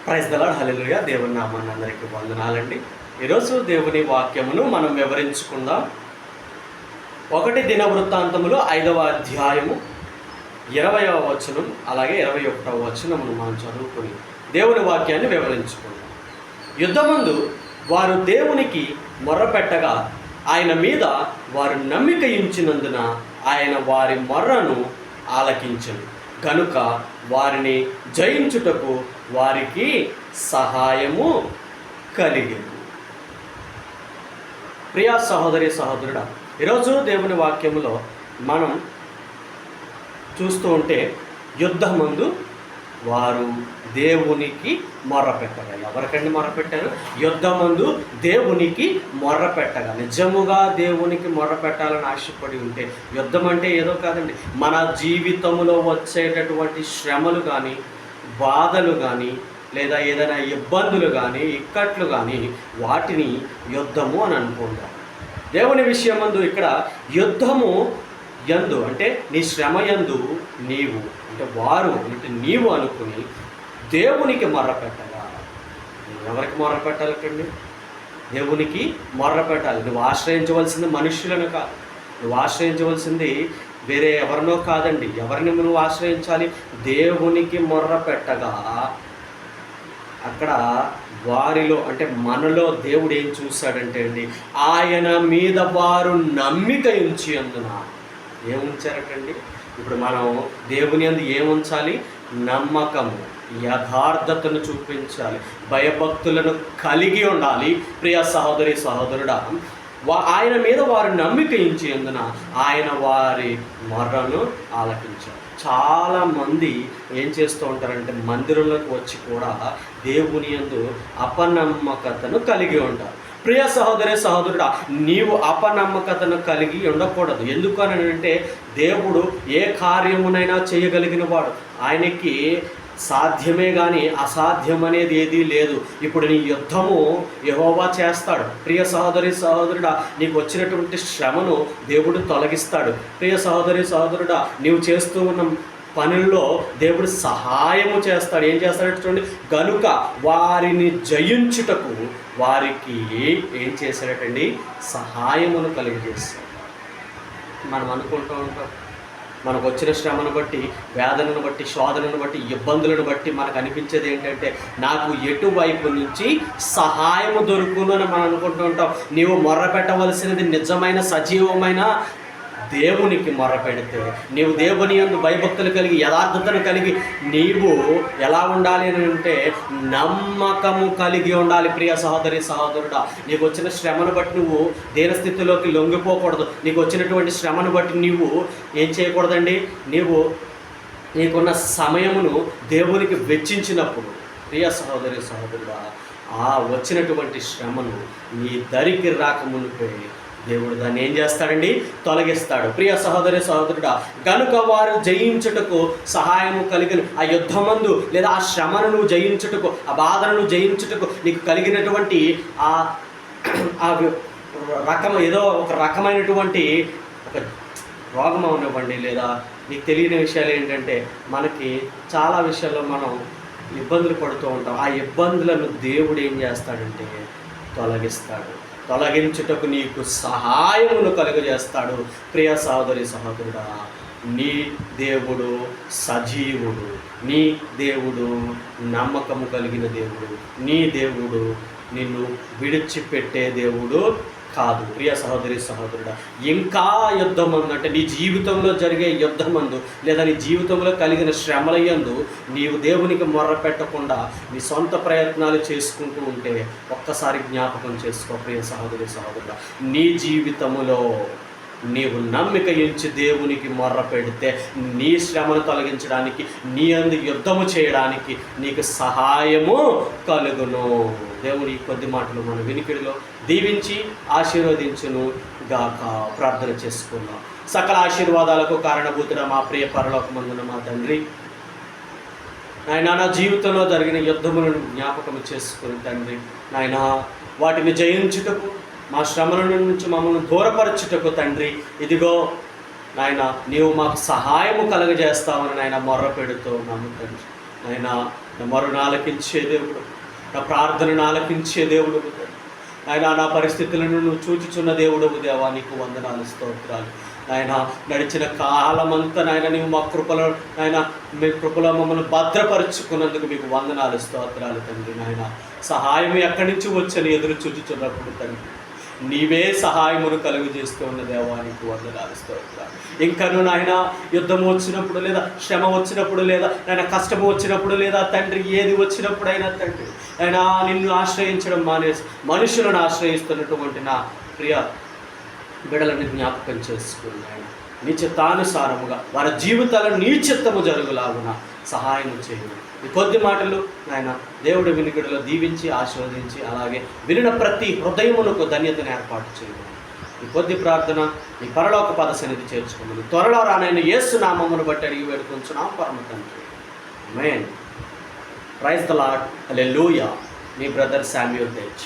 Praise the Lord, హల్లెలూయా. దేవుని నామాన్ని అందరికీ వందనాలండి. ఈరోజు దేవుని వాక్యమును మనం వివరించుకుందాం. 1 దినవృత్తాంతములు 5వ అధ్యాయము 20వ వచనం అలాగే 21వ వచనమును మనం చదువుకొని దేవుని వాక్యాన్ని వివరించుకుందాం. యుద్ధమందు వారు దేవునికి మొర్రపెట్టగా ఆయన మీద వారు నమ్మిక ఉంచినందున ఆయన వారి మొర్రను ఆలకించెను కనుక వారిని జయించుటకు వారికి సహాయము కలిగేది. ప్రియా సహోదరి సహోదరుడా, ఈరోజు దేవుని వాక్యములో మనం చూస్తూ ఉంటే యుద్ధమందు వారు దేవునికి మొర్రపెట్టగా, ఎవరికండి మొర్రపెట్టారు? యుద్ధమందు దేవునికి మొర్రపెట్టగా. నిజముగా దేవునికి మొర్రపెట్టాలని ఆశపడి ఉంటే, యుద్ధం అంటే ఏదో కాదండి, మన జీవితంలో వచ్చేటటువంటి శ్రమలు కానీ, బాధలు కానీ, లేదా ఏదైనా ఇబ్బందులు కానీ, ఇక్కట్లు కానీ, వాటిని యుద్ధము అని అనుకుంటాం. దేవుని విషయమందు ఇక్కడ యుద్ధము యందు అంటే నీ శ్రమ యందు నీవు అంటే వారు అంటే నీవు అనుకుని దేవునికి మొర్రపెట్టగా. ఎవరికి మొర్రపెట్టాలండి? దేవునికి మొర్రపెట్టాలి. నువ్వు ఆశ్రయించవలసింది మనుష్యులను కాదు, నువ్వు ఆశ్రయించవలసింది వేరే ఎవరినో కాదండి. ఎవరిని నువ్వు ఆశ్రయించాలి? దేవునికి మొర్రపెట్టగా అక్కడ వారిలో అంటే మనలో దేవుడు ఏం చూశాడంటే అండి, ఆయన మీద వారు నమ్మిక ఉంచి అందున ఏముంచారటండి? ఇప్పుడు మనం దేవుని అందు ఏముంచాలి? నమ్మకము, యథార్థతను చూపించాలి, భయభక్తులను కలిగి ఉండాలి. ప్రియ సహోదరి సహోదరుడా, ఆయన మీద వారు నమ్మిక ఉంచినందున ఆయన వారి మొర్రను ఆలకించారు. చాలామంది ఏం చేస్తూ ఉంటారంటే మందిరంలోకి వచ్చి కూడా దేవుని యందు అపనమ్మకతను కలిగి ఉంటారు. ప్రియ సహోదరి సహోదరుడా, నీవు అపనమ్మకతను కలిగి ఉండకూడదు. ఎందుకని అంటే దేవుడు ఏ కార్యమునైనా చేయగలిగిన వాడు. ఆయనకి సాధ్యమే కానీ అసాధ్యం అనేది ఏదీ లేదు. ఇప్పుడు నీ యుద్ధము యెహోవా చేస్తాడు. ప్రియ సహోదరి సహోదరుడా, నీకు వచ్చినటువంటి శ్రమను దేవుడు తొలగిస్తాడు. ప్రియ సహోదరి సహోదరుడా, నీవు చేస్తూ ఉన్న పనుల్లో దేవుడు సహాయము చేస్తాడు. ఏం చేస్తాడంటే చూడండి, గనుక వారిని జయించుటకు వారికి ఏం చేశాడటండి? సహాయమును కలిగజేస్తాడు. మనం అనుకుంటూ ఉంటాం, మనకు వచ్చిన శ్రమను బట్టి, వేదనను బట్టి, శోధనను బట్టి, ఇబ్బందులను బట్టి మనకు అనిపించేది ఏంటంటే నాకు ఎటువైపు నుంచి సహాయము దొరుకును అని మనం అనుకుంటూ ఉంటాం. నీవు మొర్రపెట్టవలసినది నిజమైన సజీవమైన దేవునికి మొర్రపెడితే, నీవు దేవుని యందు భయభక్తులు కలిగి యథార్థతను కలిగి నీవు ఎలా ఉండాలి అని అంటే నమ్మకము కలిగి ఉండాలి. ప్రియ సహోదరి సహోదరుడా, నీకు వచ్చిన శ్రమను బట్టి నువ్వు దీనస్థితిలోకి లొంగిపోకూడదు. నీకు వచ్చినటువంటి శ్రమను బట్టి నీవు ఏం చేయకూడదండి? నీకున్న సమయమును దేవునికి వెచ్చించినప్పుడు ప్రియ సహోదరి సహోదరుడా, ఆ వచ్చినటువంటి శ్రమను నీ దరికి రాకమునిపై దేవుడు దాన్ని ఏం చేస్తాడండి? తొలగిస్తాడు. ప్రియ సహోదరి సహోదరుడా, గనుక వారు జయించుటకు సహాయము కలిగిన ఆ యుద్ధమందు లేదా ఆ శ్రమను నువ్వు జయించుటకు, ఆ బాధను జయించుటకు నీకు కలిగినటువంటి ఆ ఏదో ఒక రకమైనటువంటి ఒక రోగం అవనివ్వండి, లేదా నీకు తెలియని విషయాలు ఏంటంటే మనకి చాలా విషయాల్లో మనం ఇబ్బందులు పడుతూ ఉంటాం. ఆ ఇబ్బందులను దేవుడు ఏం చేస్తాడంటే తొలగిస్తాడు. తొలగించుటకు నీకు సహాయమును కలుగజేస్తాడు. ప్రియ సహోదరి సహోదరుడా, నీ దేవుడు సజీవుడు, నీ దేవుడు నమ్మకము కలిగిన దేవుడు, నీ దేవుడు నిన్ను విడిచిపెట్టే దేవుడు కాదు. ప్రియ సహోదరి సహోదరుడా, ఇంకా యుద్ధమందు అంటే నీ జీవితంలో జరిగే యుద్ధమందు లేదా నీ జీవితంలో కలిగిన శ్రమలయందు నీవు దేవునికి మొర్ర పెట్టకుండా నీ సొంత ప్రయత్నాలు చేసుకుంటూ ఉంటే ఒక్కసారి జ్ఞాపకం చేసుకో. ప్రియ సహోదరి సహోదరుడా, నీ జీవితములో నీవు నమ్మిక ఉంచి దేవునికి మొర్ర పెడితే నీ శ్రమను తొలగించడానికి, నీ అందు యుద్ధము చేయడానికి నీకు సహాయము కలుగును. దేవుని కొద్ది మాటలు మన వినికిడిలో దీవించి ఆశీర్వదించును గాక. ప్రార్థన చేసుకుందాం. సకల ఆశీర్వాదాలకు కారణభూతుడ మా ప్రియ పరలోకమందున మా తండ్రి, నాయన నా జీవితంలో జరిగిన యుద్ధములను జ్ఞాపకం చేసుకుని తండ్రి, నాయన వాటిని జయించుటకు, మా శ్రమల నుంచి మమ్మల్ని దూరపరచుటకు తండ్రి, ఇదిగో నాయన నీవు మాకు సహాయము కలగజేస్తామని నాయన మొర్ర పెడుతూ ఉన్నాము తండ్రి. నాయన నా మొరను ఆలకించే దేవుడు, నా ప్రార్థనను ఆలకించే దేవుడు ఆయన, నా పరిస్థితులను నువ్వు చూచుచున్న దేవుడవు దేవా, నీకు వందనాలు స్తోత్రాలు. ఆయన నడిచిన కాలమంతా నాయన నీవు మా కృపలో ఆయన మీ కృపలో మమ్మల్ని భద్రపరుచుకున్నందుకు మీకు వందనాలు స్తోత్రాలు తండ్రి. నాయన సహాయం ఎక్కడి నుంచి వచ్చని ఎదురు చూచుచున్నప్పుడు తండ్రి నీవే సహాయమును కలుగు చేస్తూ ఉన్న దేవా, నీకు వందనాలు స్తోత్రాలు. ఇంకను నాయన యుద్ధం వచ్చినప్పుడు లేదా శ్రమ వచ్చినప్పుడు లేదా నాయన కష్టము వచ్చినప్పుడు లేదా తండ్రి ఏది వచ్చినప్పుడైనా తండ్రి ఆయన నిన్ను ఆశ్రయించడం మానేసి మనుషులను ఆశ్రయిస్తున్నటువంటి నా ప్రియ బిడ్డలను జ్ఞాపకం చేసుకుని ఆయన నీ చిత్తానుసారముగా వారి జీవితాలను నీ చిత్తము జరుగులాగున సహాయం చేయండి. ఈ కొద్ది మాటలు ఆయన దేవుడి వినికిడిలో దీవించి ఆశీర్వదించి అలాగే వినిన ప్రతి హృదయమునకు ధన్యతను ఏర్పాటు చేయండి. ఈ కొద్ది ప్రార్థన ఈ పరలోక పద సన్నిధి చేర్చుకోమని త్వరలో రానైన యేసు నామమును బట్టి అడిగి వేడుకొంచున్నాం పరమ తండ్రి. Amen. Praise the Lord. Hallelujah. మీ బ్రదర్ శామ్యూల్ తేజ్.